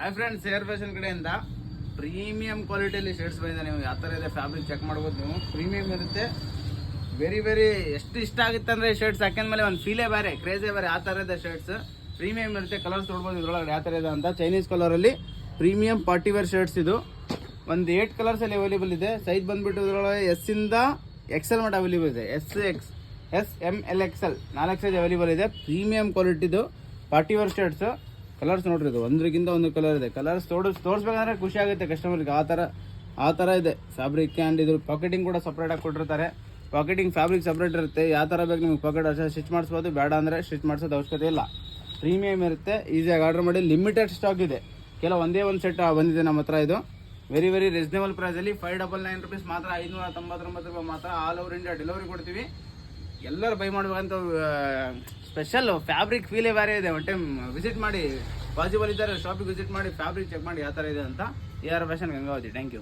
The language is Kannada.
ಹಾಯ್ ಫ್ರೆಂಡ್ಸ್, ಏರ್ ಫ್ಯಾಷನ್ ಕಡೆಯಿಂದ ಪ್ರೀಮಿಯಂ ಕ್ವಾಲಿಟಿಯಲ್ಲಿ ಶರ್ಟ್ಸ್ ಬಂದಿದೆ. ನೀವು ಯಾವ ಥರ ಇದೆ ಫ್ಯಾಬ್ರಿಕ್ ಚೆಕ್ ಮಾಡ್ಬೋದು. ನೀವು ಪ್ರೀಮಿಯಂ ಇರುತ್ತೆ, ವೆರಿ ಎಷ್ಟು ಇಷ್ಟ ಆಗುತ್ತೆ ಅಂದರೆ ಶರ್ಟ್ಸ್ ಹಾಕಿದ್ಮೇಲೆ ಒಂದು ಫೀಲೇ ಬೇರೆ, ಕ್ರೇಜೇ ಬೇರೆ. ಆ ಥರ ಇದೆ ಶರ್ಟ್ಸ್, ಪ್ರೀಮಿಯಂ ಇರುತ್ತೆ. ಕಲರ್ಸ್ ನೋಡ್ಬೋದು ಇದ್ರೊಳಗಡೆ ಯಾವ ಥರ ಇದೆ ಅಂತ. ಚೈನೀಸ್ ಕಲರಲ್ಲಿ ಪ್ರೀಮಿಯಂ ಪಾರ್ಟಿ ವೇರ್ ಶರ್ಟ್ಸ್ ಇದು. ಒಂದು 8 ಕಲರ್ಸಲ್ಲಿ ಅವೈಲೇಬಲ್ ಇದೆ. ಸೈಜ್ ಬಂದುಬಿಟ್ಟು ಇದರೊಳಗೆ ಎಸ್ಸಿಂದ XL ಮಟ್ಟ ಅವೈಲೇಬಲ್ ಇದೆ. S, M, L, XL 4 size available ಇದೆ. ಪ್ರೀಮಿಯಂ ಕ್ವಾಲಿಟಿದು ಪಾರ್ಟಿ ವೇರ್ ಶರ್ಟ್ಸ್. ಕಲರ್ಸ್ ನೋಡ್ರಿ, ಇದು ಒಂದ್ರಿಗಿಂತ ಒಂದು ಕಲರ್ ಇದೆ. ಕಲರ್ಸ್ ತೋರಿಸ್ಬೇಕಂದ್ರೆ ಖುಷಿ ಆಗುತ್ತೆ ಕಸ್ಟಮರ್ಗೆ. ಆ ಥರ ಇದೆ ಫ್ಯಾಬ್ರಿಕ್. ಆ್ಯಂಡ್ ಇದ್ರ ಪಾಕೆಟಿಂಗ್ ಕೂಡ ಸಪ್ರೇಟಾಗಿ ಕೊಟ್ಟಿರ್ತಾರೆ. ಪಾಕೆಟಿಂಗ್ ಫ್ಯಾಬ್ರಿಕ್ ಸಪ್ರೇಟ್ ಇರುತ್ತೆ. ಯಾವ ಥರ ಬೇಕು ನಿಮ್ಗೆ ಪಾಕೆಟ್ ಅಷ್ಟೇ ಸ್ಟಿಚ್ ಮಾಡಿಸ್ಬೋದು, ಬೇಡ ಅಂದರೆ ಸ್ಟಿಚ್ ಮಾಡಿಸೋದು ಅವಶ್ಯಕತೆ ಇಲ್ಲ. ಪ್ರೀಮಿಯಂ ಇರುತ್ತೆ, ಈಸಿಯಾಗಿ ಆರ್ಡರ್ ಮಾಡಿ. ಲಿಮಿಟೆಡ್ ಸ್ಟಾಕ್ ಇದೆ, ಒಂದೇ ಒಂದು ಸೆಟ್ ಬಂದಿದೆ ನಮ್ಮ ಹತ್ರ. ಇದು ವೆರಿ ರೀಸನೇಬಲ್ ಪ್ರೈಸಲ್ಲಿ 599 rupees ಮಾತ್ರ, 599 ರೂಪಾಯಿ ಮಾತ್ರ. ಆಲ್ ಓವರ್ ಇಂಡಿಯಾ ಡೆಲಿವರಿ ಕೊಡ್ತೀವಿ. ಎಲ್ಲರೂ ಬೈ ಮಾಡ್ಬೇಕಂತ ಸ್ಪೆಷಲ್ ಫ್ಯಾಬ್ರಿಕ್ ಫೀಲೇ ಬೇರೆ ಇದೆ. ಒನ್ ಟೈಮ್ ವಿಸಿಟ್ ಮಾಡಿ, ಪಾಸಿಬಲ್ ಇದ್ದಾರೆ ಶಾಪಿಗೆ ವಿಸಿಟ್ ಮಾಡಿ, ಫ್ಯಾಬ್ರಿಕ್ ಚೆಕ್ ಮಾಡಿ ಯಾವ ಥರ ಇದೆ ಅಂತ. AR fashion Gangavathi. Thank you.